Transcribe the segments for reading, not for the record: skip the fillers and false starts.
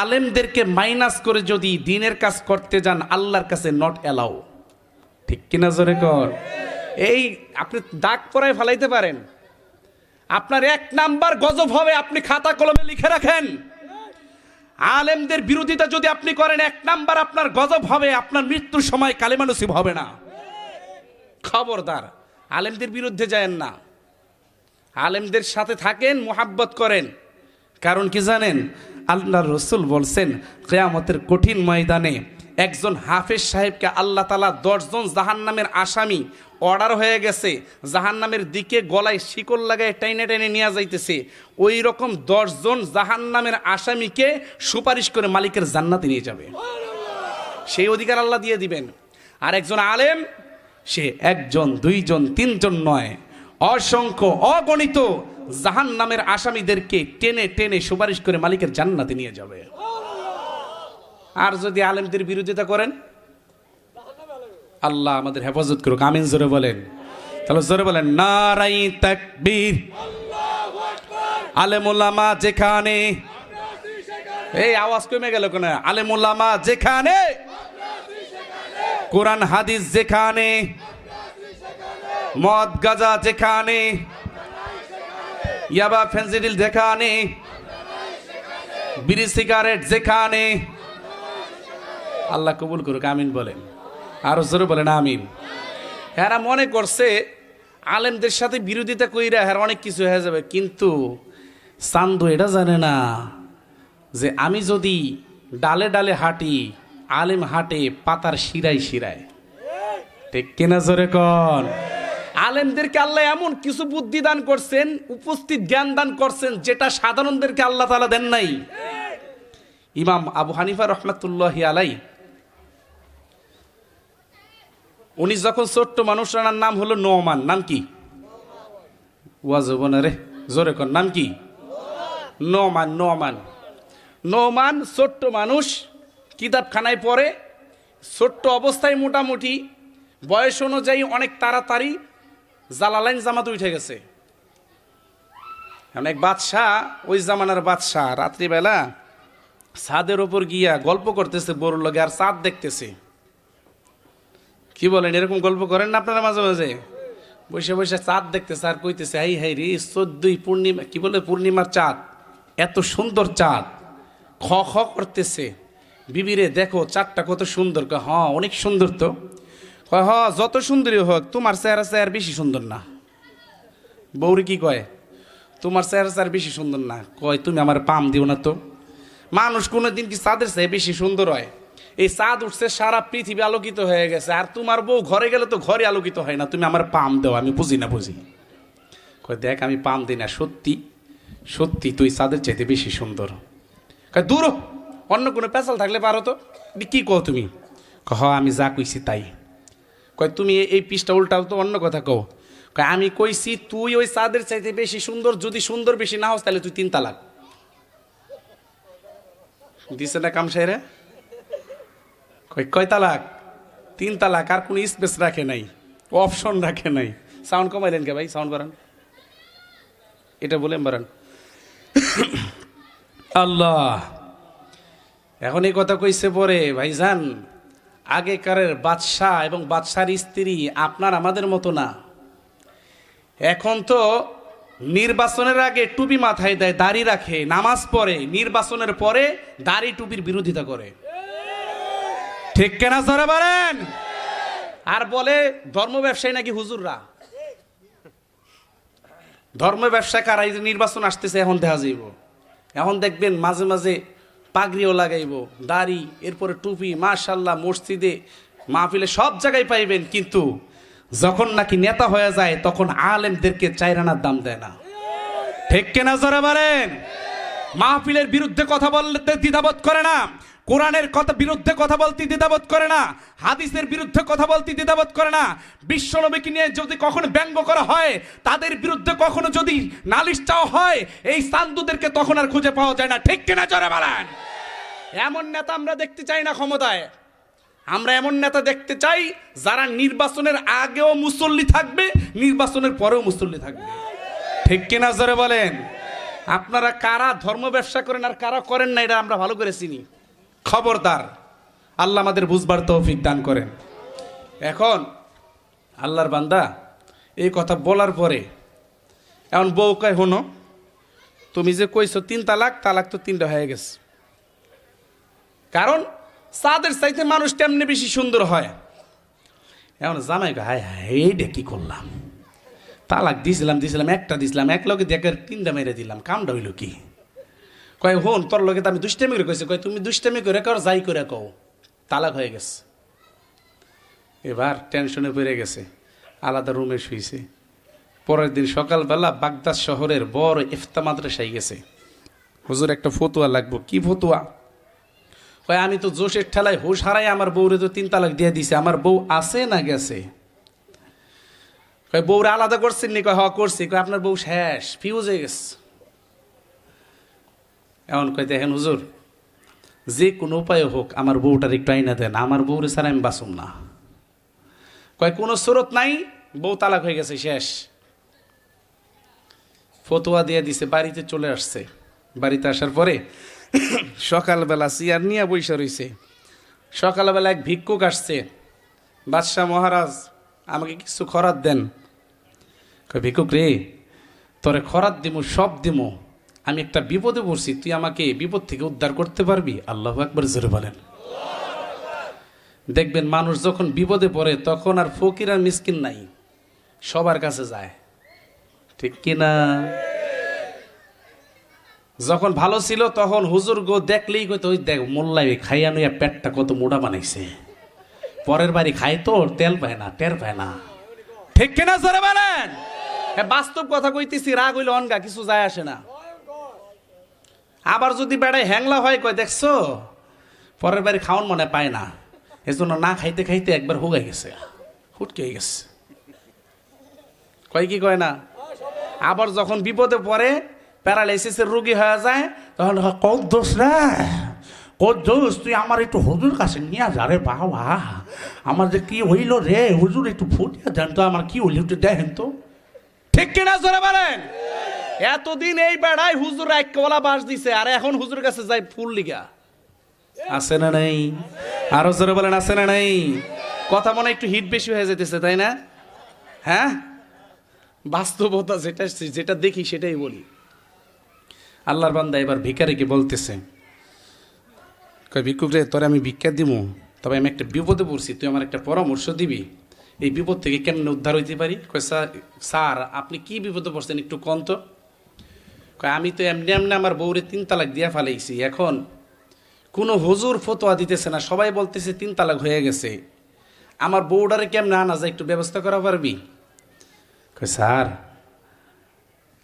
আলেমদেরকে মাইনাস করে যদি দিনের কাজ করতে যান, আল্লাহর কাছে নট অ্যালাউ। ঠিক কিনা জোরে কর। এই আপনি দাগ পরায় ফেলাইতে পারেন, আপনার 1 নাম্বার গজব হবে, আপনি খাতা কলমে লিখে রাখেন। আলেমদের বিরোধিতা যদি আপনি করেন, 1 নাম্বার আপনার গজব হবে, আপনার মৃত্যুর সময় কালেমা নসিব হবে না। খবরদার, আলেমদের বিরুদ্ধে যায়েন না, আলেমদের সাথে থাকেন, মুহাব্বত করেন। কারণ কি জানেন, আল্লাহর রাসূল বলছেন কিয়ামতের কঠিন ময়দানে একজন হাফেজ সাহেবকে আল্লাহ তাআলা 10 জন জাহান্নামের আসামি অর্ডার হয়ে গেছে, জাহান্নামের দিকে গলায় শিকল লাগায় টাইনে টাইনে নিয়ে যাইতেছে, ওই রকম 10 জন জাহান্নামের আসামিকে সুপারিশ করে মালিকের জান্নাতে নিয়ে যাবে। সেই অধিকার আল্লাহ দিয়ে দিবেন। আর একজন আলেম, সে 1 জন 2 জন 3 জন নয়, অসংখ্য অগণিত জাহান্নামের আসামিদেরকে টেনে টেনে সুপারিশ করে মালিকের জান্নাতে নিয়ে যাবে। আর যদি আলেমদের বিরোধিতা করেন, আল্লাহ আমাদের হেফাজত করুক, আমিন জোরে বলেন। তাহলে জোরে বলেন নারাই তাকবীর। আলেম ওলামা যেখানে, এই আওয়াজ কমে গেল কেন? আলেম ওলামা যেখানে, কোরআন হাদিস যেখানে, মদ গাজা যেখানে, ইয়াবা ফেন্সিডিল যেখানে, বিড়ি সিগারেট যেখানে, আল্লাহ কবুল করুক, আমিন বলেন। আরো জোরে বলেন আমিন। এরা মনে করছে আলেমদের সাথে বিরোধিতা কইরা এর অনেক কিছু হয়ে যাবে, কিন্তু চান্দু এটা জানে না যে আমি যদি ডালে ডালে হাঁটি, আলেম হাঁটে পাতার শিরায় শিরায়। ঠিক কিনা জোরে কন? আলেমদেরকে আল্লাহ এমন কিছু বুদ্ধি দান করছেন, উপস্থিত জ্ঞান দান করছেন, যেটা সাধারণদেরকে আল্লাহ তাআলা দেন নাই। ইমাম আবু হানিফা রহমাতুল্লাহি আলাইহি, উনি যখন ছোট্ট মানুষ, ওনার নাম হলো নোমান। নাম কি? ওয়াজবনা রে, জোরে কর, নাম কি? নোমান। নোমান নোমান ছোট্ট মানুষ, কিতাবখানায় পড়ে, ছোট্ট অবস্থায় মোটামুটি বয়স অনুযায়ী অনেক তাড়াতাড়ি জালালাইন জামাতে উঠে গেছে। এক বাদশাহ, ওই জামানার বাদশাহ, রাত্রিবেলা ছাদের ওপর গিয়া গল্প করতেছে বড় লগে, আর চাঁদ দেখতেছে। কি বলেন, এরকম গল্প করেন না আপনারা মাঝে মাঝে? বসে বসে চাঁদ দেখতেছে আর কইতেছে, হাই হাই রে 14ই পূর্ণিমা, কি বলে পূর্ণিমার চাঁদ, এত সুন্দর চাঁদ। খ খ করতেছে, বিবিরে দেখো চাঁদটা কত সুন্দর। হ অনেক সুন্দর তো। হ যত সুন্দরী হোক, তোমার চেহারা চেহার বেশি সুন্দর না। বৌরি কি কয়, তোমার চেহারা চেহার বেশি সুন্দর না। কয় তুমি আমার পাম দিও না তো। মানুষ কোনোদিন কি চাঁদের চেয়ে বেশি সুন্দর হয়? এই চাঁদ উঠছে, সারা পৃথিবী আলোকিত হয়ে গেছে, আর তোমার বউ ঘরে গেলে তো ঘরে আলোকিত হয় না। তুমি আমার পাম দেও, আমি বুঝি না বুঝি। কয় দেখ আমি পাম দিই না, সত্যি সত্যি তুই চাঁদের চাইতে বেশি সুন্দর। কয় দূর, অন্য কোনো পেশাল থাকলে পারো তো। কি কও তুমি? হ আমি যা কইছি তাই। কয় তুমি এই পিসটা উল্টাও তো, অন্য কথা কও। কয় আমি কইছি তুই ওই চাঁদের চাইতে বেশি সুন্দর, যদি সুন্দর বেশি না হস তাহলে তুই 3 তালাক। দিছে না কামসাইরে? কয় তালাক? 3 তালাক। আর কোনো স্পেস রাখে নাই, অপশন রাখে নাই। সাউন্ড কমাইলেন কে ভাই? সাউন্ড বাড়ান, এটা বলেন বাড়ান। আল্লাহ, এখন এই কথা কইছে পরে ভাইজান, আগেকারের বাদশাহ এবং বাদশার স্ত্রী আপনার আমাদের মতো না। এখন তো নির্বাচনের আগে টুপি মাথায় দেয়, দাড়ি রাখে, নামাজ পড়ে, নির্বাচনের পরে দাড়ি টুপির বিরোধিতা করে। ঠিক কেনা জোরে বলেন? আর বলে ধর্ম ব্যবসায়ী নাকি হুজুররা। ধর্ম ব্যবসা কারা? এই যে নির্বাচন আসতেছে, এখন দেখা যাইব, এখন দেখবেন মাঝে মাঝে পাগড়িও লাগাইব, দাড়ি, এরপরে টুপি, মাশাআল্লাহ, মসজিদে মাহফিলে সব জায়গায় পাইবেন। কিন্তু যখন নাকি নেতা হয়ে যায়, তখন আলেমদেরকে 4 আনার দাম দেয় না। ঠিক কেনা জোরে বলেন? মাহফিলের বিরুদ্ধে কথা বলতে দ্বিধাবোধ করে না, কোরআনের কথা বিরুদ্ধে কথা বলতে দ্বিধাবোধ করে না, হাদিসের বিরুদ্ধে কথা বলতে দ্বিধাবোধ করে না। বিশ্বনবীকে নিয়ে যদি কখনো ব্যঙ্গ করা হয়, তাদের বিরুদ্ধে কখনো যদি নালিশ চাওয়া হয়, এই চান্দুদেরকে তখন আর খুঁজে পাওয়া যায় না। ঠিক কিনা জোরে বলেন? এমন নেতা আমরা দেখতে চাই না ক্ষমতায়। আমরা এমন নেতা দেখতে চাই যারা নির্বাচনের আগেও মুসল্লি থাকবে, নির্বাচনের পরেও মুসল্লি থাকবে। ঠিক কিনা জোরে বলেন? আপনারা কারা ধর্ম ব্যবসা করেন আর কারা করেন না এটা আমরা ভালো করে চিনি। খবরদার, আল্লাহ আমাদের বুঝবার তৌফিক দান করেন। এখন আল্লাহর বান্দা এই কথা বলার পরে এখন বউ কয়, হনো তুমি যে কইছো 3 তালাক, তালাক তো 3টা হয়ে গেছে। কারণ চাঁদের চাইতে মানুষ তেমনি বেশি সুন্দর হয়। এখন জামাই কয়, হায় হায় এইটা কি করলাম, তালাক দিছিলাম একটা দিছিলাম, এক লগে দেখে 3টা মেরে দিলাম, কামটা হইল কি? কয় হন তোর লগে তো আমি দুষ্টামি করে কইছি। কয় তুমি দুষ্টামি করে কও, যাই করে কও, তালাক হয়ে গেছে। এবার টেনশনে পড়ে গেছে, আলাদা রুমে শুইছে। পরের দিন সকালবেলা বাগদাদ শহরের বড় ইফতা মাদ্রাসায় গেছে। হুজুর একটা ফতুয়া লাগবো। কি ফতুয়া? কয় আমি তো জোশের ঠেলায় হুশ হারাই আমার বউরে তো 3 তালাক দিয়ে দিছে, আমার বউ আছে না গেছে? কয় বউরে আলাদা করছেন নি? কয় হ করছি। কয় আপনার বউ শেষ, ফিউজ হয়ে গেছে। এমন কয় দেখেন হুজুর, যে কোনো উপায় হোক আমার বউটার একটু আইনা দেন, আমার বউরে ছাড়া আমি বাঁচুম না। কয় কোনো সুরত নাই, বউ তালাক হয়ে গেছে, শেষ। ফতোয়া দিয়ে দিছে, বাড়িতে চলে আসছে। বাড়িতে আসার পরে সকালবেলা চেয়ার নিয়ে বইসা রইছে। সকালবেলা এক ভিক্ষুক আসছে, বাদশাহ মহারাজ আমাকে কিছু খরাত দেন। কয় ভিক্ষুক রে, তোরে খরাত দিমু, সব দিমু, আমি একটা বিপদে পড়ছি, তুই আমাকে বিপদ থেকে উদ্ধার করতে পারবি? আল্লাহু আকবার জোরে বলেন। দেখবেন মানুষ যখন বিপদে পড়ে তখন আর ফকির আর মিসকিন নাই, সবার কাছে যায়, ঠিক কিনা? যখন ভালো ছিল তখন হুজুর গো দেখলেই কইতো, ওই দেখ মোল্লাই খাইয়া নইয়া পেটটা কত মোটা বানাইছে, পরের বাড়ি খাই তো তেল পায় না, টের পায় না, ঠিক কিনা জোরে বলেন। বাস্তব কথা কইতেছি, রাগ হইলে অনগা কিছু যায় আসে না। আবার যদি বেড়ায় হ্যাংলা হয়, কয় দেখছো পরের বাড়ি খাওয়ান মনে পায় না, এজন্য না খাইতে খাইতে একবার হুগাই গেছে, হুটকে হয়ে গেছে। কয় কি কয় না? আবার যখন বিপদে পড়ে প্যারালাইসিসের রোগী হয়ে যায়, তখন কত দোষ রে, কত দোষ, তুই আমার একটু হুজুর কাছে নিয়ে যা রে বাবা, আমার যে কি হইল রে, হুজুর একটু ফুটিয়ে দেন তো, আমার কি হইল একটু দেখেন তো, ঠিক কিনা জোরে বলেন। এতদিন এই বেড়ায় হুজুর একলা বাস দিছে, আর এখন হুজুর কাছে যাই ফুল লিগা, আছে না নাই? আরো জোরে বলেন, আছে না নাই? কথা মনে একটু হিট বেশি হয়ে যেতেছে, তাই না? হ্যাঁ, বাস্তবতা যেটা যেটা দেখি সেটাই বলি। আল্লাহর বান্দা এবার ভিখারিকে বলতেছে, কয় ভিক্ষুক রে, তোরে আমি ভিক্ষা দিব, তবে আমি একটা বিপদে পড়ছি, তুই আমার একটা পরামর্শ দিবি, এই বিপদ থেকে কেমনে উদ্ধার হইতে পারি? কয় স্যার আপনি কি বিপদে পড়ছেন একটু কন তো। কয় আমি তো এমনি এমনি আমার বউরে 3 তালাক দিয়া ফেলাইছি, এখন কোনো হুজুর ফতোয়া দিতেছে না, সবাই বলতেছে 3 তালাক হয়ে গেছে, আমার বউডারে কেমনে আনা যায়, একটু ব্যবস্থা করা পারবি? কয় স্যার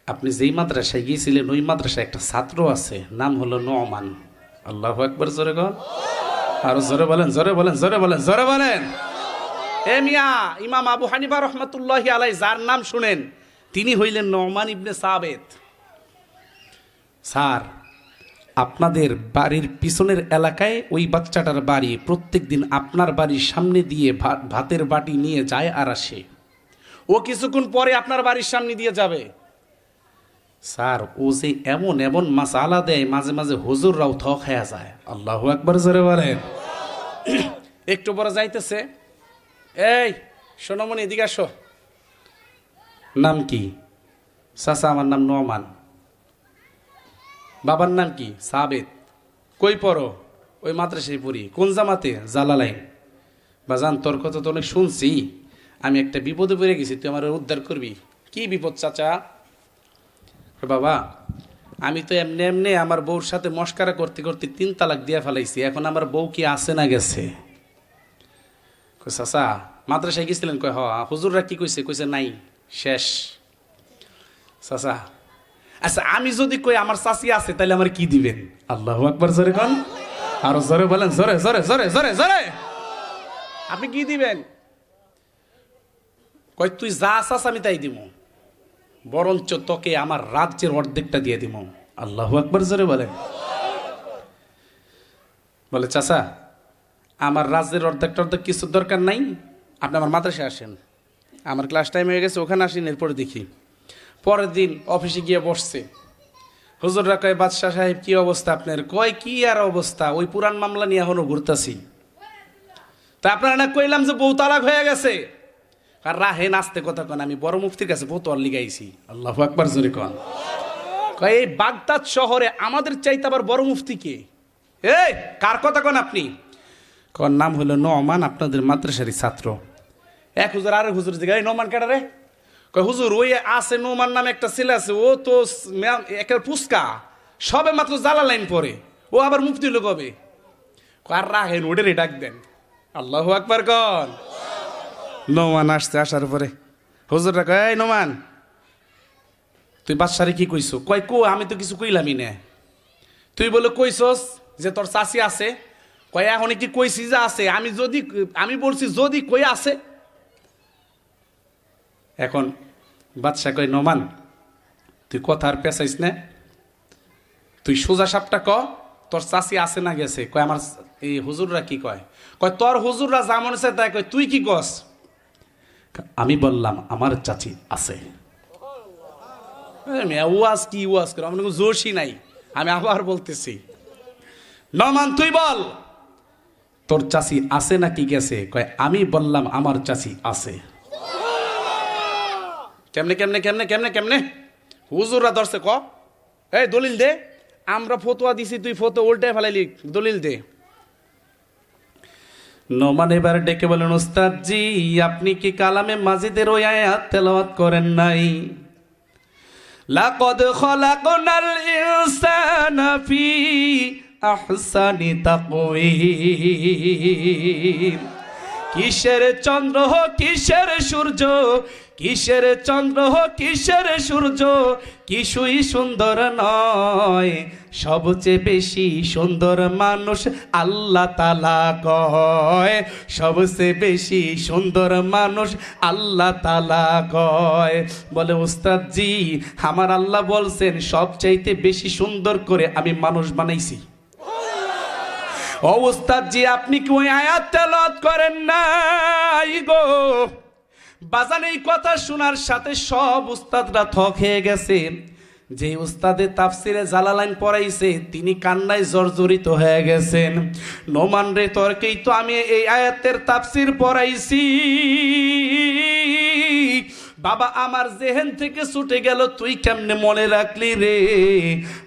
আপনি যেই মাদ্রাসায় গিয়েছিলেন ওই মাদ্রাসায় একটা ছাত্র আছে, নাম হলো নোমান। আল্লাহু আকবার জোরে কন, আরো জোরে বলেন, জোরে বলেন, জোরে বলেন, জোরে বলেন। এ মিয়া, ইমাম আবু হানিফা রহমাতুল্লাহি আলাইহি যার নাম শুনেন, তিনি হইলেন নোমান ইবনে সাবেত। স্যার আপনাদের বাড়ির পিছনের এলাকায় ওই বাচ্চাটার বাড়ি, প্রত্যেক দিন আপনার বাড়ির সামনে দিয়ে ভাতের বাটি নিয়ে যায় আর আসে, ও কিছুক্ষণ পরে আপনার বাড়ির সামনে দিয়ে যাবে। স্যার ও যে এমন এমন মাসালা দেয়, মাঝে মাঝে হুজুররাও থ খায়া যায়। আল্লাহু আকবার জোরে বলেন। একটু পরে যাইতেছে, এই সোনামণি এদিকে আসো। নাম কি? চাচা আমার নাম নোমান। বাবার নাম কি? সাবেত। কই পড়ো? ওই মাদ্রাসায় পড়ি। কোন জামাতে? জালালাইন। বাজান তোর কথা তো অনেক শুনছি, আমি একটা বিপদে পড়ে গেছি, তুই আমার উদ্ধার করবি। কি বিপদ চাচা? বাবা আমি তো এমনি এমনি আমার বউর সাথে মস্কারা করতে করতে 3 তালাক দিয়া ফেলাইছি, এখন আমার বউ কি আছে না গেছে? চাচা মাদ্রাসায় গেছিলেন? কয় হ। হুজুররা কি কইছে? কইছে নাই, শেষ। চাচা আচ্ছা আমি যদি কই আমার চাচি আছে তাহলে আমার কি দিবেন? আল্লাহু আকবার জোরে কোন, আরো জোরে বলেন, জোরে জোরে জোরে জোরে জোরে। আপনি কি দিবেন? কই তুই যা চাস আমি তাই দিব, বরঞ্চ তোকে আমার রাজ্যের অর্ধেকটা দিয়ে দিব। আল্লাহু আকবার জোরে বলেন। বলে চাচা আমার রাজ্যের অর্ধেক কিছু দরকার নাই, আপনি আমার মাদ্রাসায় আসেন, আমার ক্লাস টাইম হয়ে গেছে, ওখানে আসেন, এরপরে দেখি। পরের দিন অফিসে গিয়ে বসছে, হুজুররা কয় বাদশাহ সাহেব কি অবস্থা আপনার? কয় কি আর অবস্থা, ওই পুরান মামলা নিয়ে এখনো ঘুরতাছি। তা আপনারা না কইলাম যে বউ তালাক হয়ে গেছে, আর রাহে নাচতে কথা কন, আমি বড় মুফতির কাছে ফতোয়া লিগাইছি। আল্লাহু আকবার জোরে কন। কয় এই বাগদাদ শহরে আমাদের চাইতে আবার বড় মুফতি কে? এই কার কথা কন আপনি? কর নাম হলো নোমান, আপনাদের মাদ্রাসারই ছাত্র। এক হুজুর আরেক হুজুর জিগাই নোমান কেডা রে? কয় হুজুর ওই আছে নোমান নামে একটা ছেলে আছে, ও তো একের পুস্কা, সবে মাত্র জালালাইন পড়ে, ও আবার মুফতি হলো কবে? আর রাখেন ওটারই ডাক দেন। আল্লাহু আকবার কন। নোমান আসছে, আসার পরে হুজুররা কয় এই নোমান তুই বাদশারে কি কইছো? কয় কো আমি তো কিছু কইলামই না। তুই বলে কইছস যে তোর চাচি আছে? কয় এখন কি কইছি যে আছে, আমি বলছি যদি কই আছে। এখন বাদশা কয় নোমান তুই কথা আর পেঁচাইস না, তুই সোজা সাপটা ক তোর চাচি আছে না গেছে? কয় আমার এই হুজুররা কি কয়? কয় তোর হুজুররা যা মনে চায় তাই কয়, তুই কি কস? আমি বললাম আমার চাচি আছে। ওয়াজ কি ওয়াজ করে, আমার কোনো জোশই নাই। আমি আবার বলতেছি নোমান তুই বল তোর চাচি আছে নাকি গেছে? কয় আমি বললাম আমার চাচি আছে। কেমনে কেমনে কেমনে কেমনে কেমনে হুজুররা ধরছে, ক এই দলিল দে, আমরা ফতোয়া দিছি তুই ফতো উল্টে ফেলাইলি, দলিল দে। নোমান এবার ডেকে বলেন উস্তাদ জি আপনি কি কালামে মাজিদের ওই আয়াত তেলাওয়াত করেন নাই? লাকাদ খলাকনাল ইনসানা ফি আহসানি তাকওয়িম। কিসের চন্দ্র কিসের সূর্য, কিসের চন্দ্র কিসের সূর্য, কিছুই সুন্দর নয়, সবচেয়ে বেশি সুন্দর মানুষ আল্লাহ তাআলা কয়। সবচেয়ে বেশি সুন্দর মানুষ আল্লাহ তাআলা কয়। বলে উস্তাদ জি আমার আল্লাহ বলছেন সবচাইতে বেশি সুন্দর করে আমি মানুষ বানাইছি। ও উস্তাদ জি আপনি কি ওই আয়াত তেলাওয়াত করেন নাই গো? বাজান এই কথা শোনার সাথে সব উস্তাদরা থক হয়ে গেছে। যে উস্তাদে তাফসিরে জালালাইন পড়াইছে তিনি কান্নায় জর্জরিত হয়ে গেছেন। নোমান রে তর্কেই তো আমি এই আয়াতের তাফসির পড়াইছি, বাবা আমার জেহেন থেকে ছুটে গেল, তুই কেমনে মনে রাখলি রে?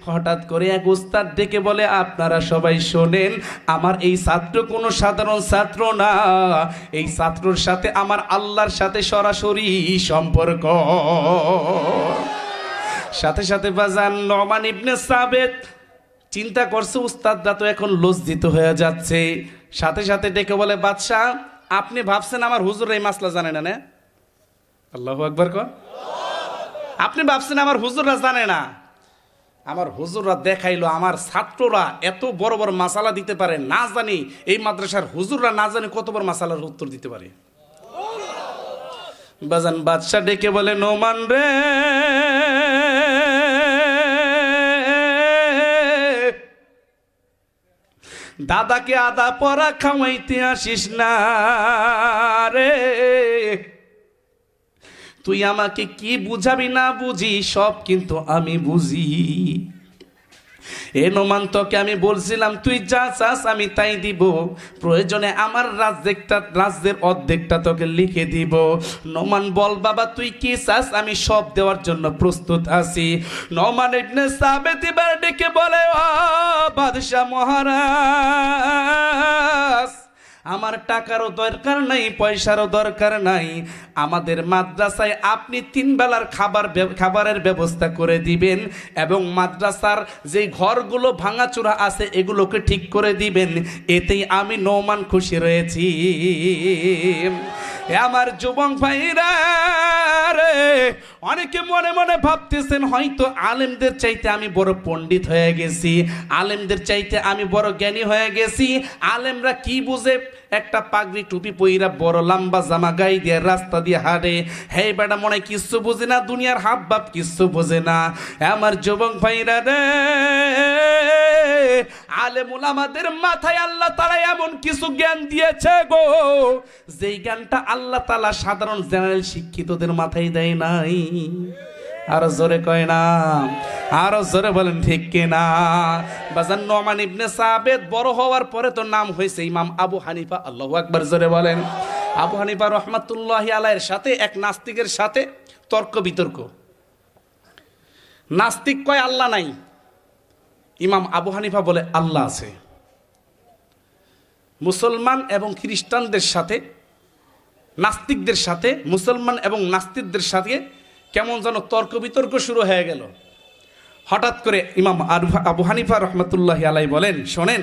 হঠাৎ করে এক উস্তাদ ডেকে বলে আপনারা সবাই শোনেন, আমার এই ছাত্র কোনো সাধারণ ছাত্র না, এই ছাত্রর সাথে আমার আল্লাহর সাথে সরাসরি সম্পর্ক। সাথে সাথে বাজান নোমান ইবনে সাবেত চিন্তা করছে উস্তাদরা তো এখন লজ্জিত হয়ে যাচ্ছে। সাথে সাথে ডেকে বলে বাদশাহ আপনি ভাবছেন আমার হুজুর এই মাসলা জানে না? আল্লাহু আকবার কর। আপনি ভাবছেন আমার হুজুররা জানে না? আমার হুজুররা দেখাইলো আমার ছাত্ররা এত বড় বড় মাসালা দিতে পারে, না জানি এই মাদ্রাসার হুজুররা না জানি কত বড় মাসালার উত্তর দিতে পারে। বাজান বাদশা ডেকে বলে নোমান রে দাদাকে আদা পরা খাওয়াইতে আসিস না রে, তুই আমাকে কি বুঝাবি না বুঝি সব কিন্তু আমি বুঝি। এ নোমান তোকে আমি বলছিলাম তুই যা চাস আমি তাই দিব, প্রয়োজনে আমার রাজ্যের অর্ধেকটা তোকে লিখে দিব। নোমান বল বাবা তুই কি চাস, আমি সব দেওয়ার জন্য প্রস্তুত আছি। নোমান ইবনে সাবেত এবার ডেকে বলে ও বাদশাহ মহারাজ আমার টাকারও দরকার নাই, পয়সারও দরকার নাই, আমাদের মাদ্রাসায় আপনি 3 বেলার খাবারের ব্যবস্থা করে দিবেন এবং মাদ্রাসার যে ঘরগুলো ভাঙাচোরা আছে এগুলোকে ঠিক করে দিবেন, এতেই আমি নোমান খুশি রয়েছি। আমার যুবক ভাইরা রে অনেকে মনে মনে ভাবতেছেন হয়তো আলেমদের চাইতে আমি বড় পণ্ডিত হয়ে গেছি, আলেমদের চাইতে আমি বড় জ্ঞানী হয়ে গেছি। আলেমরা কি বুঝে, একটা পাগড়ি টুপি পইরা বড় লম্বা জামা গায়ে দিয়ে রাস্তা দিয়ে হাঁটে, হে বেটা মনে কিচ্ছু বোঝে না, দুনিয়ার হাব ভাব কিচ্ছু বোঝে না। আমার যুবক ভাইরা রে আলেম ওলামাদের মাথায় আল্লাহ তাআলা এমন কিছু জ্ঞান দিয়েছে গো, যেই জ্ঞানটা আল্লাহ তাআলা সাধারণ জেনারেল শিক্ষিতদের মাথায় দেয় নাই। আর জোরে কয় না। আরো জোরে বলেন ঠিক কিনা? বাজান নোমান ইবনে সাবিত বড় হওয়ার পরে তো নাম হয়েছে ইমাম আবু হানিফা। আল্লাহু আকবার, জোরে বলেন। আবু হানিফা রহমাতুল্লাহি আলাইহির সাথে এক নাস্তিকের সাথে তর্ক বিতর্ক। নাস্তিক কয় আল্লাহ নাই, ইমাম আবু হানিফা বলে আল্লাহ আছে। মুসলমান এবং খ্রিস্টানদের সাথে, নাস্তিকদের সাথে, মুসলমান এবং নাস্তিকদের সাথে কেমন যেন তর্ক বিতর্ক শুরু হয়ে গেল। হঠাৎ করে ইমাম আবু হানিফা রহমতুল্লাহি আলাইহি বলেন, শোনেন,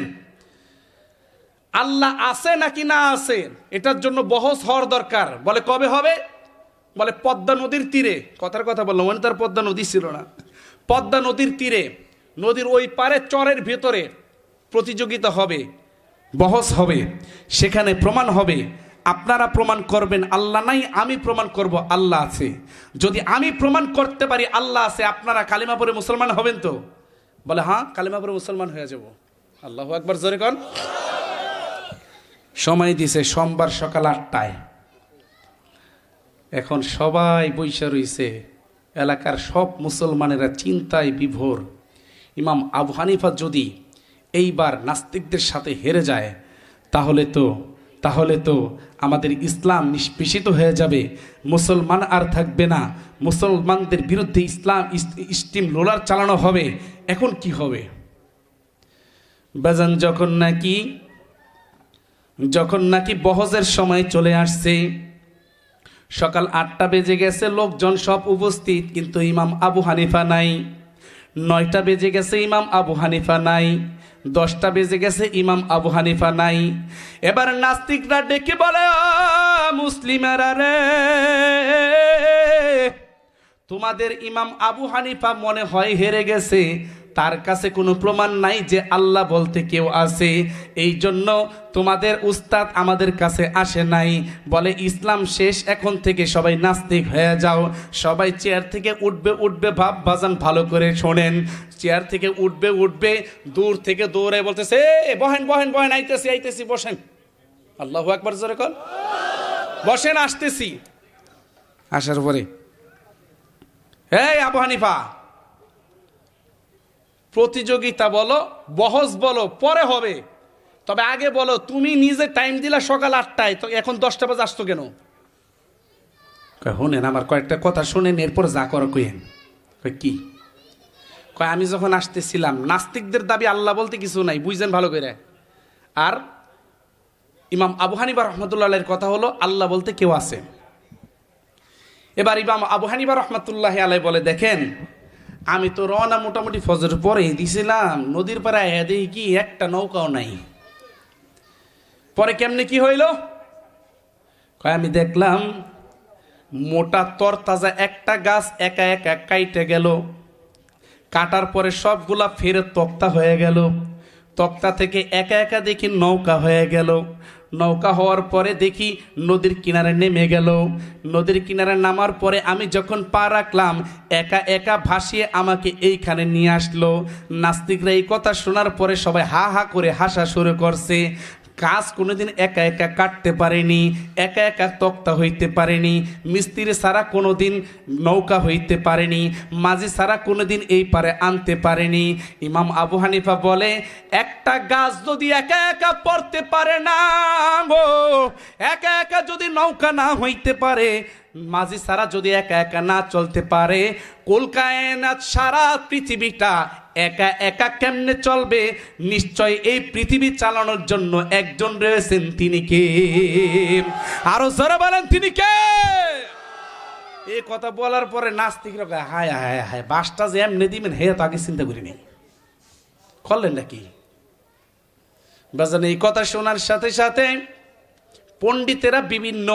আল্লাহ আছে নাকি না আছে এটার জন্য বহস হওয়ার দরকার। বলে কবে হবে? বলে পদ্মা নদীর তীরে। কথার কথা বললাম, মানে তার পদ্মা নদী ছিল না। পদ্মা নদীর তীরে, নদীর ওই পারে চরের ভেতরে প্রতিযোগিতা হবে, বহস হবে, সেখানে প্রমাণ হবে। আপনারা প্রমাণ করবেন আল্লাহ নাই, আমি প্রমাণ করব আল্লাহ আছে। যদি আমি প্রমাণ করতে পারি আল্লাহ আছে, আপনারা কালিমা পড়ে মুসলমান হবেন তো? বলে হ্যাঁ, কালিমা পড়ে মুসলমান হয়ে যাব। আল্লাহু আকবার, জোরে কোন। সময় দিছে সোমবার সকাল 8টায়। এখন সবাই বইসা রইছে, এলাকার সব মুসলমানেরা চিন্তায় বিভোর। ইমাম আবু হানিফা যদি এইবার নাস্তিকদের সাথে হেরে যায় তাহলে তো আমাদের ইসলাম নিষ্পেষিত হয়ে যাবে, মুসলমান আর থাকবে না, মুসলমানদের বিরুদ্ধে ইসলাম স্টিম রোলার চালানো হবে। এখন কি হবে? বাজান যখন নাকি বহজের সময় চলে আসছে, সকাল 8টা বেজে গেছে, লোকজন সব উপস্থিত, কিন্তু ইমাম আবু হানিফা নাই। 9টা বেজে গেছে, ইমাম আবু হানিফা নাই। 10টা বেজে গেছে, ইমাম আবু হানিফা নাই। এবার নাস্তিকরা ডেকে বলে, মুসলিমেরা রে, তোমাদের ইমাম আবু হানিফা মনে হয় হেরে গেছে, তার কাছে কোনো প্রমাণ নাই যে আল্লাহ বলতে কেউ আছে, এই জন্য তোমাদের উস্তাদ আমাদের কাছে আসে নাই। বলে ইসলাম শেষ, এখন থেকে সবাই নাস্তিক হয়ে যাও। সবাই চেয়ার থেকে উঠবে ভাব বাজান, ভালো করে শোনেন। চেয়ার থেকে উঠবে, দূর থেকে দৌড়ে বলতেছে, বহেন বহেন বহেন, আইতেছি, বসেন। আল্লাহু আকবার, জোরে কোন। বসেন, আসতেছি। আসার পরে, এই আবু হানিফা, প্রতিযোগিতা বলো, বহস বলো, পরে হবে, তবে আগে বলো, তুমি নিজে টাইম দিলা সকাল 8টায়, তো এখন 10টা বাজে আসতো কেন? শোনেন, আমার কয়েকটা কথা শোনেন, এরপর যা করো কইেন। কি কয়? আমি যখন আসতেছিলাম, নাস্তিকদের দাবি আল্লাহ বলতে কিছু নাই, বুঝছেন ভালো করে। আর ইমাম আবু হানিফা রহমতুল্লাহের কথা হলো আল্লাহ বলতে কেউ আছে। এবার ইমাম আবু হানিফা রহমতুল্লাহ আলাই বলে, দেখেন, আমি তো রওনা মোটামুটি ফজর পরে দিছিলাম, নদীর পাড়ে দেখি কি একটা নৌকাও নাই। পরে কেমনে কি হইল? কয় আমি দেখলাম মোটা তরতাজা একটা গাছ একা একা কাইটে গেল, কাটার পরে সবগুলা ফেরে তক্তা হয়ে গেল, তক্তা থেকে একা একা দেখি নৌকা হয়ে গেল, নৌকা হওয়ার পরে দেখি নদীর কিনারে নেমে গেল, নদীর কিনারে নামার পরে আমি যখন পা রাখলাম, একা একা ভাসিয়ে আমাকে এইখানে নিয়ে আসলো। নাস্তিকরা এই কথা শোনার পরে সবাই হা হা করে হাসা শুরু করছে। কাজ কোনোদিন একা একা কাটতে পারেনি, একা একা তক্তা হইতে পারেনি, মিস্ত্রি ছাড়া কোনোদিন নৌকা হইতে পারেনি, মাঝি ছাড়া কোনোদিন এই পারে আনতে পারেনি। ইমাম আবু হানিফা বলে, একটা গাছ যদি একা একা পড়তে পারে না, একা একা যদি নৌকা না হইতে পারে, মাঝি ছাড়া যদি একা একা না চলতে পারে, কলকায়নাত সারা পৃথিবীটা একা একা কেমনে চলবে? নিশ্চয় এই পৃথিবী চালানোর জন্য একজন রয়েছেন, তিনি কে? আরো জোরে বলেন, তিনি কে? এই কথা বলার পরে নাস্তিকরা হায় হায় হায়, বাসটা যে এমনি দিবেন হে তো আগে চিন্তা করিনি, করলেন নাকি? বাজান, এই কথা শোনার সাথে সাথে পণ্ডিতেরা বিভিন্ন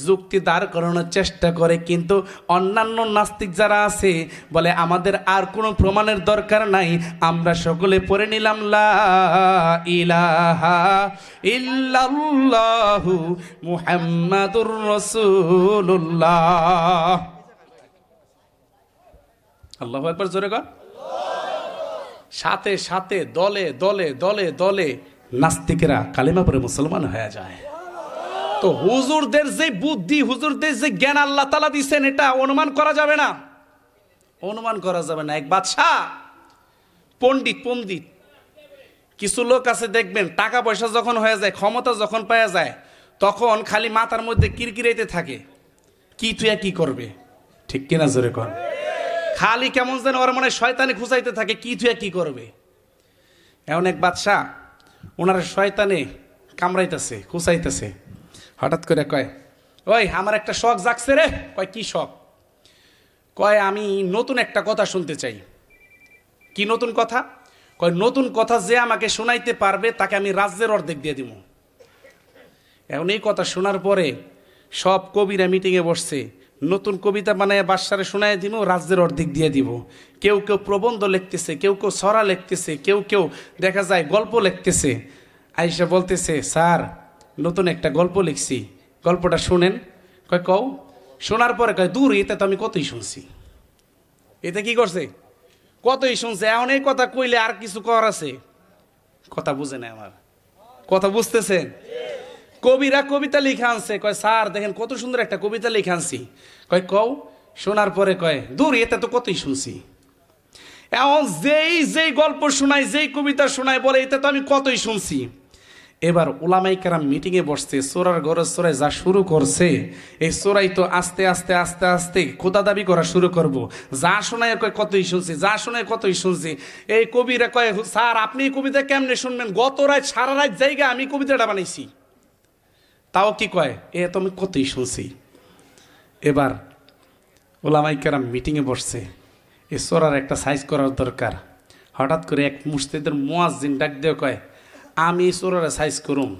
যুক্তি দাঁড় করানোর চেষ্টা করে, কিন্তু অন্যান্য নাস্তিক যারা আছে বলে আমাদের আর কোনো প্রমাণের দরকার নাই, আমরা সকলে পড়ে নিলাম লা ইলাহা ইল্লাল্লাহু মুহাম্মাদুর রাসূলুল্লাহ। আল্লাহু আকবার, জোরে কর। সাথে সাথে দলে দলে দলে দলে নাস্তিকেরা কালিমা পড়ে মুসলমান হয়ে যায়। তো হুজুরদের যে বুদ্ধি, হুজুরদের যে জ্ঞান আল্লাহ তাআলা দিয়েছেন, এটা অনুমান করা যাবে না, অনুমান করা যাবে না। এক বাদশা পণ্ডিত পণ্ডিত কিছু লোক আছে দেখবেন, টাকা পয়সা যখন হয়ে যায়, ক্ষমতা যখন পাওয়া যায়, তখন খালি মাথার মধ্যে কিরকিরাইতে থাকে, কি তুই কি করবে, ঠিক কিনা জোরে কর। খালি কেমন যেন ওর মনে শয়তানে খুঁচাইতে থাকে, কি তুই কি করবে। এমন এক বাদশাহ, ওনার শয়তানে কামড়াইতেছে, খুঁচাইতেছে। হঠাৎ করে কয়, ওই আমার একটা শখ জাগছে রে। কয় কি শখ? কয় আমি নতুন একটা কথা শুনতে চাই। কি নতুন কথা? কয় নতুন কথা যে আমাকে শোনাইতে পারবে তাকে আমি রাজ্যের অর্ধেক দিয়ে দিব। এখন এই কথা শোনার পরে সব কবিরা মিটিংয়ে বসছে, নতুন কবিতা বানায় বাদশারে শোনায় দিব, রাজ্যের অর্ধেক দিয়ে দিব। কেউ কেউ প্রবন্ধ লিখতেছে, কেউ কেউ ছড়া লিখতেছে, কেউ কেউ দেখা যায় গল্প লিখতেছে। আইসা বলতেছে, স্যার নতুন একটা গল্প লিখছি, গল্পটা শুনেন। কয় কও। শোনার পরে কয়, দূর এতে তো আমি কতই শুনছি। এতে কি করছে? কতই শুনছে। এখন এই কথা কইলে আর কিছু কর আছে? কথা বুঝে না আমার কথা, বুঝতেছেন? কবিরা কবিতা লিখে আনছে। কয় স্যার দেখেন কত সুন্দর একটা কবিতা লিখে আনছি। কয় কও। শোনার পরে কয়, দূর এতে তো কতই শুনছি। এখন যেই গল্প শোনায়, যেই কবিতা শোনায়, বলে এতে তো আমি কতই শুনছি। এবার ওলামাই কেরাম মিটিংয়ে বসছে, চোরার ঘরে চোরাই যা শুরু করছে, এই চোরাই তো আস্তে আস্তে আস্তে আস্তে খোদা দাবি করা শুরু করব। যা শোনায় কয় কতই শুনছি, যা শোনায় কতই শুনছি। এই কবিরা কয়, স্যার আপনি এই কবিতা কেমনে শুনবেন? গত রাত সারা রাত জায়গা আমি কবিতাটা বানাইছি। তাও কি কয়, এ তো আমি কতই শুনছি। এবার ওলামাই কেরাম মিটিংয়ে বসছে, এ চোরার একটা সাইজ করার দরকার। হঠাৎ করে এক মুস্তিদের মুয়াজ্জিন ডাক দিয়ে কয়, আমি চোরারে সাইজ করুম,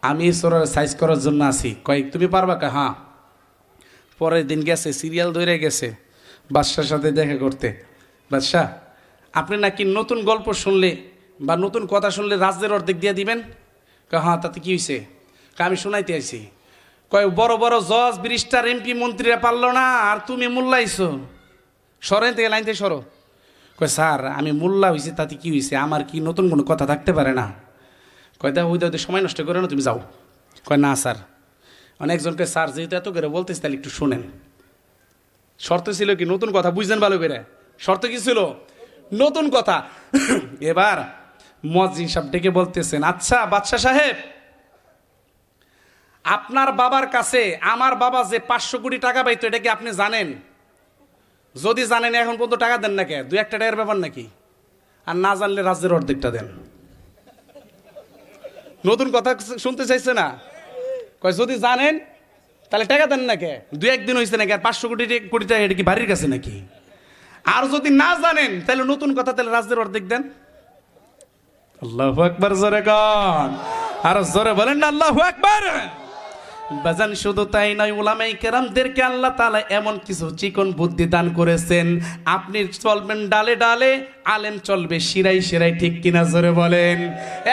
আমি চোরারে সাইজ করার জন্য আছি। কয় তুমি পারবা? কয় হ্যাঁ। পরের দিন গেছে, সিরিয়াল ধরে গেছে বাদশার সাথে দেখা করতে। বাদশাহ আপনি নাকি নতুন গল্প শুনলে বা নতুন কথা শুনলে রাজ্যের অর্ধেক দিয়ে দিবেন। কয় হ্যাঁ, তাতে কি হয়েছে? আমি শোনাইতে আইছি। কয় বড় বড় জজ ব্যারিস্টার এমপি মন্ত্রীরা পারলো না, আর তুমি মোল্লাইছো, সরেন থেকে লাইন থেকে সরো। কয় স্যার আমি মোল্লা হয়েছি, তাতে কি হয়েছে? আমার কি নতুন কোনো কথা থাকতে পারে না? কয় দা ওই দাও, সময় নষ্ট করে না, তুমি যাও। কয় না স্যার। অনেকজনকে স্যার যেহেতু এত করে বলতেছি, তাহলে একটু শোনেন। শর্ত ছিল কি? নতুন কথা, বুঝলেন ভালো করে? শর্ত কি ছিল? নতুন কথা। এবার মুয়াজ্জিন সাহেব ডেকে বলতেছেন, আচ্ছা বাদশা সাহেব, আপনার বাবার কাছে আমার বাবা যে 500 কোটি টাকা পাইতো, এটা কি আপনি জানেন? যদি জানেন এখন পর্যন্ত টাকা দেন না কে? 2-1 টাকার ব্যাপার নাকি? আর না জানলে রাজ্যের অর্ধেকটা দেন। নতুন কথা শুনতে চাইছে না? কয় যদি জানেন তাহলে টাকা দেন না কে? 2-1 দিন হয়েছে নাকি? আর 500 কোটি টাকা এটা কি বাড়ির কাছে নাকি? আর যদি না জানেন তাহলে নতুন কথা, তাহলে রাজ্যের অর্ধেক দেন। আল্লাহু আকবার, জোরে কন, আর জোরে বলেন না আল্লাহু আকবার। বাজান শুধু তাই নয়, উলামায়ে কেরামদেরকে আল্লাহ তাআলা এমন কিছু চিকন বুদ্ধি দান করেছেন, আপনি চলবেন ডালে ডালে, আলেম চলবে শিরাই শিরাই, ঠিক কিনা জোরে বলেন।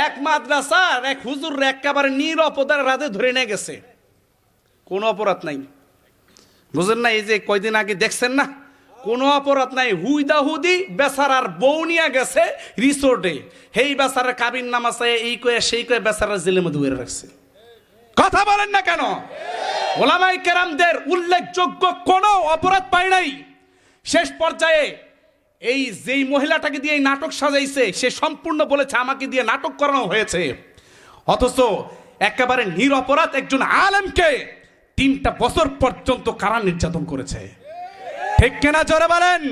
এক মাদ্রাসার এক হুজুর একেবারে নিরপরাধ রাতে ধরে নিয়ে গেছে, কোনো অপরাধ নাই। বুঝেন না? এই যে কয়দিন আগে দেখছেন না, কোনো অপরাধ নাই, হুইদা হুদি বেচারার বউ নিয়ে গেছে রিসোর্টে, সেই বেচারার কাবিন নামাজে এই কয়ে সেই কয়ে বেচারার জেলের মধ্যে ধরে রাখছে। কথা বলেন না কেন? ওলামায়ে কেরামদের উল্লেখযোগ্য কোনো অপরাধ পায় নাই। শেষ পর্যায়ে এই যেই মহিলাটাকে দিয়ে এই নাটক সাজাইছে, সে সম্পূর্ণ বলেছে আমাকে দিয়ে নাটক করানো হয়েছে। অথচ একেবারে নিরপরাধ একজন আলেমকে 3টা বছর পর্যন্ত কারা নির্যাতন করেছে, ঠিক কিনা জোরে বলেন।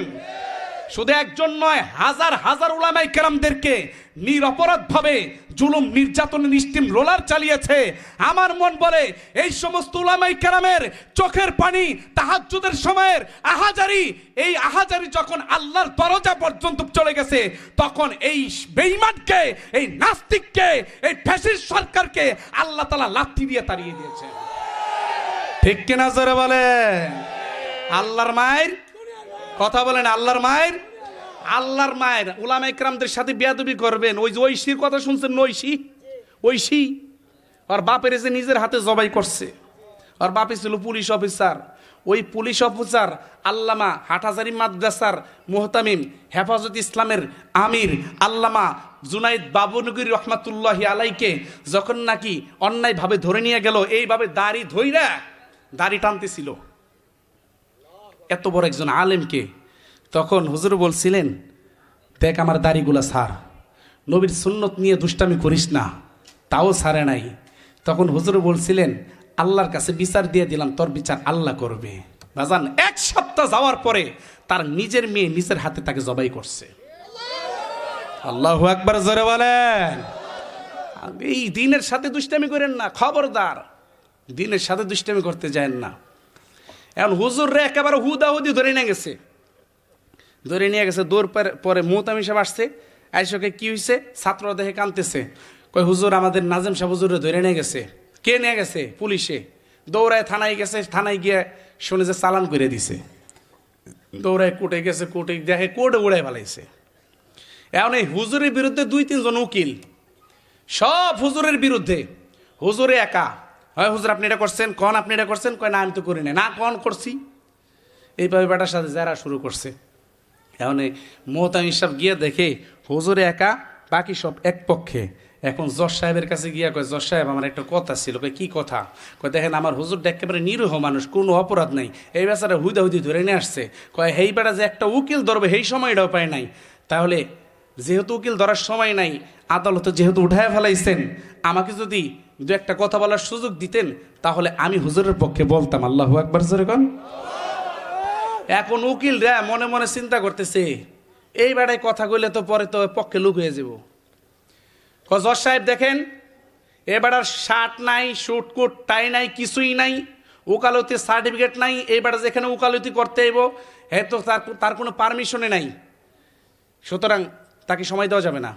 শুধু একজন নয়, হাজার হাজার উলামায়ে কেরামদেরকে নিরপরাধ ভাবে জুলুম নির্যাতনের স্টিম রোলার চালিয়েছে। আমার মন বলে এই সমস্ত উলামায়ে কেরামের চোখের পানি তাহাজ্জুদের সময়ের আহাজারি, এই আহাজারি যখন আল্লাহর দরজা পর্যন্ত চলে গেছে, তখন এই বেঈমানকে, এই নাস্তিককে, এই ফ্যাসিস্ট সরকারকে আল্লাহ তাআলা লাথি দিয়ে তাড়িয়ে দিয়েছে, ঠিক কিনা জোরে বলে। আল্লাহর মায়ের কথা বলেন, আল্লাহর মায়ের, আল্লাহর মায়ের। উলামায়ে কেরামদের সাথে বেয়াদবি করবেন। ওই যে ঐশীর কথা শুনছেন, ঐশী আর বাপের যে নিজের হাতে জবাই করছে, আর বাপে ছিল পুলিশ অফিসার। ওই পুলিশ অফিসার আল্লামা হাটহাজারী মাদ্রাসার মুহতামিম, হেফাজত ইসলামের আমির আল্লামা জুনাইদ বাবুনগরী রহমাতুল্লাহি আলাইকে যখন নাকি অন্যায়ভাবে ধরে নিয়ে গেল, এইভাবে দাড়ি ধইরা দাড়ি টানতেছিল এত বড় একজন আলেমকে, তখন হুজুর বলছিলেন, দেখ আমার দাড়িগুলা ছাড়, নবীর সুন্নত নিয়ে দুষ্টামি করিস না, তাও ছাড়ে নাই। তখন হুজুর বলছিলেন, আল্লাহর কাছে বিচার দিয়ে দিলাম, তোর বিচার আল্লাহ করবে। বাজান, 1 সপ্তাহ যাওয়ার পরে তার নিজের মেয়ে নিজের হাতে তাকে জবাই করছে। আল্লাহু আকবার, জোরে বলেন। এই দিনের সাথে দুষ্টামি করেন না, খবরদার, দিনের সাথে দুষ্টামি করতে যায়েন না। এখন হুজুররে একেবারে হুদাহুদি ধরে নিয়ে গেছে, দৌড় পরে মোহতামি সাহেব আসছে, আইসকে কি হয়েছে, ছাত্ররা দেখে কাঁদতেছে, কয় হুজুর আমাদের নাজেম সাহেব হুজুরে ধরে নিয়ে গেছে। কে নিয়ে গেছে? পুলিশে। দৌড়ায় থানায় গেছে, থানায় গিয়ে শুনে যে চালান করে দিছে। দৌড়ায় কোর্টে গেছে, কোর্টে দেখে কোর্টে উড়াই ফেলাইছে। এখন এই হুজুরের বিরুদ্ধে 2-3 জন উকিল, সব হুজুরের বিরুদ্ধে। হুজুরে একা, হয় হুজুর আপনি এটা করছেন, কন আপনি এটা করছেন, কয় না আমি তো করি না, কন করছি। এইভাবে বেটার সাথে যারা শুরু করছে। এখন মোহতামি সাহেব গিয়ে দেখে হুজুরে একা, বাকি সব এক পক্ষে। এখন জজ সাহেবের কাছে গিয়া কয়, জজ সাহেব আমার একটা কথা ছিল। কয় কি কথা? কয় দেখেন আমার হুজুরটা একেবারে নিরীহ মানুষ, কোনো অপরাধ নাই, এই বেচারা হুদাহুদি ধরে নিয়ে আসছে। কয় হেই বেটা যে একটা উকিল ধরবে সেই সময়টাও পায় নাই, তাহলে যেহেতু উকিল ধরার সময় নাই, আদালতে যেহেতু উঠায় ফেলাইছেন, আমাকে যদি 2-1 কথা বলার সুযোগ দিতেন তাহলে আমি হুজুরের পক্ষে বলতাম। আল্লাহু আকবার, জোরে কোন। এখন উকিলরা মনে মনে চিন্তা করতেছে, এই বেড়ায় কথা কইলে তো পরে তো পক্ষে লুক হয়ে যাব। জজ সাহেব দেখেন, এ বেড়ার শার্ট নাই, শুট কোট টাই নাই, কিছুই নাই, উকালতির সার্টিফিকেট নাই। এই বেড়া যেখানে উকালতি করতে আইব তো তার কোনো পারমিশনে নাই, সুতরাং তাকে সময় দেওয়া যাবে না।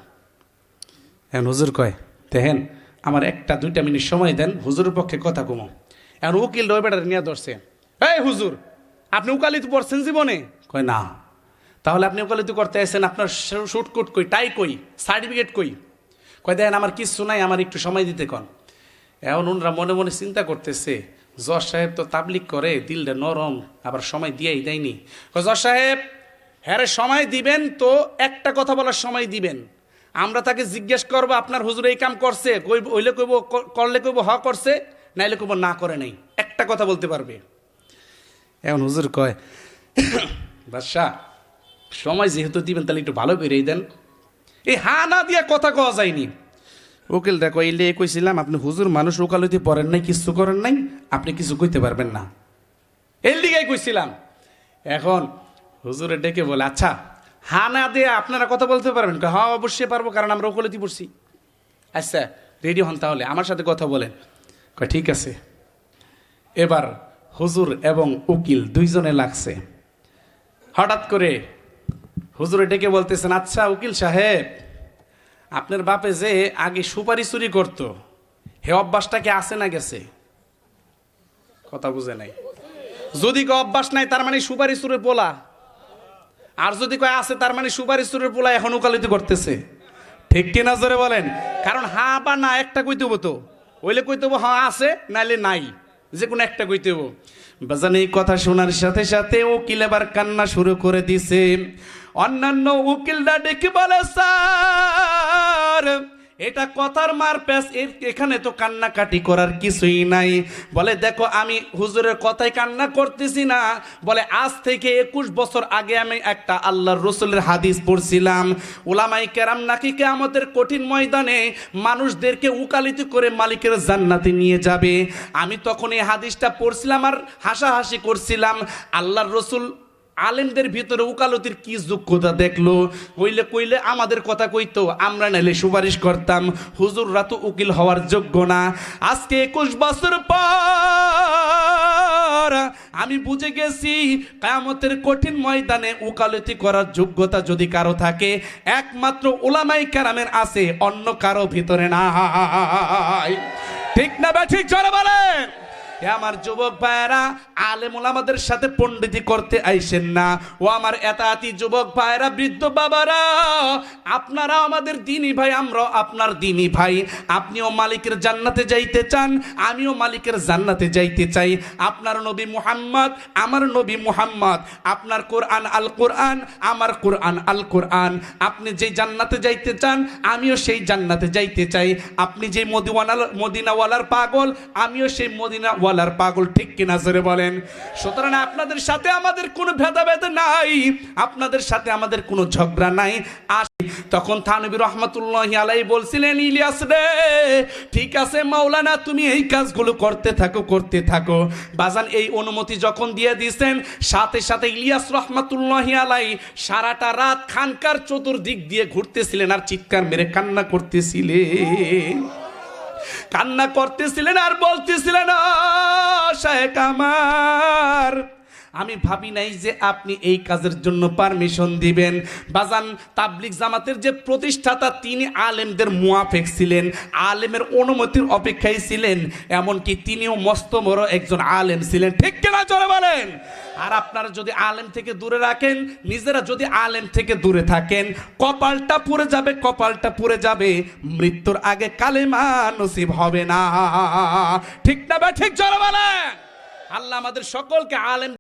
হ্যাঁ হুজুর কয়, দেখেন আমার 1-2 মিনিট সময় দেন, হুজুরের পক্ষে কথা কমো। এখন উকিল ওই বেড়ার নিয়ে ধরছে, এই হুজুর আপনি উকালতি পড়ছেন জীবনে? কয় না। তাহলে আপনি ওকালতি করতে আসছেন, আপনার শুট কোট কই, টাই কই, সার্টিফিকেট কই? কয় দেখেন আমার কিচ্ছু নাই, আমার একটু সময় দিতে কন। এখন ওনারা মনে মনে চিন্তা করতেছে, জজ সাহেব তো তাবলিগ করে, দিলটা নরম, আবার সময় দিয়েই দেয়নি। কয় জজ সাহেব হ্যাঁ সময় দিবেন তো, একটা কথা বলার সময় দিবেন, আমরা তাকে জিজ্ঞেস করবো আপনার হুজুর এই কাম করছে, হইলে কইব, করলে কইব হ করছে, নাইলে কইব না করে নাই, একটা কথা বলতে পারবে। এখন হুজুর কয়, বাদশাহ সময় যেহেতু দিবেন তাহলে একটু ভালো করেই দেন, এই হা না দিয়া কথা কওয়া যায়নি। উকিল দেখো এই কইছিলাম আপনি হুজুর মানুষ, ওকালতি পড়েন নাই, কিছু করেন নাই, আপনি কিছু কইতে পারবেন না, এর লিগাই কইছিলাম। এখন হুজুরে ডেকে বলে, আচ্ছা হা না দিয়ে আপনারা কথা বলতে পারবেন? হ্যাঁ অবশ্যই পারবো, কারণ আমরা ওকালতি পড়ছি। আচ্ছা রেডি হন তাহলে, আমার সাথে কথা বলেন। কয় ঠিক আছে। এবার হুজুর এবং উকিল 2 জনে লাগছে। হঠাৎ করে হুজুরে ডেকে বলতেছেন, আচ্ছা উকিল সাহেব আপনার বাপে যে আগে সুপারি চুরি করতো, হে অভ্যাসটা কি আছে না গেছে? কথা বুঝে নাই। যদি কয় অভ্যাস নাই তার মানে সুপারি চুরের পোলা, আর যদি কয় আছে তার মানে সুপারি চুরের পোলা এখন ওকালতি করতেছে। ঠিক কিনা জোরে বলেন? কারণ হা বা না একটা কইতে হবো তো, ওইলে কইতে হবো হ্যাঁ আছে, নাইলে নাই, যে কোনো একটা কইতে হবো। বাজান এই কথা শোনার সাথে সাথে উকিল এবার কান্না শুরু করে দিছে। অন্যান্য উকিলরা ডেকে বলে, স্যার এটা কথার মার প্যাস, এখানে তো কান্নাকাটি করার কিছুই নাই। বলে দেখো আমি হুজুরের কথাই কান্না করতেছি না, বলে আজ থেকে 21 বছর আগে আমি একটা আল্লাহর রসুলের হাদিস পড়ছিলাম, উলামায়ে কেরাম নাকি কিয়ামতের কঠিন ময়দানে মানুষদেরকে উকালতি করে মালিকের জান্নাতে নিয়ে যাবে। আমি তখন এই হাদিসটা পড়ছিলাম আর হাসাহাসি করছিলাম। আল্লাহর রসুল আলেমদের ভিতরে উকালতির কি যোগ্যতা দেখলো, হইলে কইলে আমাদের কথা কইতো, আমরা নাইলে সুপারিশ করতাম, হুজুররা তো উকিল হওয়ার যোগ্য না। আজকে 21 বছর পর আমি বুঝে গেছি কিয়ামতের কঠিন ময়দানে উকালতি করার যোগ্যতা যদি কারো থাকে একমাত্র উলামায়ে কেরামের আছে, অন্য কারো ভিতরে নাই। ঠিক না বা ঠিক জোরে বলেন? আমার যুবক ভাইরা, আলেম ওলামাদের সাথে পণ্ডিতি করতে আইসেন না। ও আমার এতাতি যুবক ভাইরা, বৃদ্ধ বাবারা, আপনারা আমাদের দিনী ভাই, আমরাও আপনার দিনী ভাই। আপনিও মালিকের জান্নাতে যাইতে চান, আমিও মালিকের জান্নাতে যাইতে চাই। আপনার নবী মুহাম্মদ, আমার নবী মুহাম্মদ, আপনার কোরআন আল কোরআন, আমার কোরআন আল কোরআন। আপনি যেই জান্নাতে যাইতে চান আমিও সেই জান্নাতে যাইতে চাই। আপনি যে মদিনাওয়ালার পাগল, আমিও সেই মদিনা ওয়ালার পাগল, ঠিক কিনা জোরে বলেন। সুতরাং আপনাদের সাথে আমাদের কোনো ভেদাভেদ নাই, আপনাদের সাথে আমাদের কোনো ঝগড়া নাই। তখন থানবী রহমাতুল্লাহি আলাইহি বলছিলেন, ইলিয়াস রে ঠিক আছে মাওলানা, তুমি এই কাজগুলো করতে থাকো। বাজান এই অনুমতি যখন দিয়ে দিয়েছেন, সাথে সাথে ইলিয়াস রহমাতুল্লাহি আলাইহি সারাটা রাত খানকার চতুর্দিক দিয়ে ঘুরতেছিলেন আর চিৎকার মেরে কান্না করতেছিলেন আর বলতেছিলেন, শায়েখ আমার, আমি ভাবি নাই যে আপনি এই কাজের জন্য পারমিশন দিবেন। বাজান তাবলিগ জামাতের যে প্রতিষ্ঠাতা তিনি আলেমদের মুয়াফেক ছিলেন, আলেমের অনুমতির অপেক্ষায় ছিলেন, এমনকি তিনিও মস্ত বড় একজন আলেম ছিলেন, ঠিক কিনা জোরে বলেন। আর আপনারা যদি আলেম থেকে দূরে রাখেন, নিজেরা যদি আলেম থেকে দূরে থাকেন, কপালটা পুড়ে যাবে, মৃত্যুর আগে কালেমা নসিব হবে না, ঠিক না বা ঠিক জোরে বলেন। আল্লাহ আমাদের সকলকে আলেম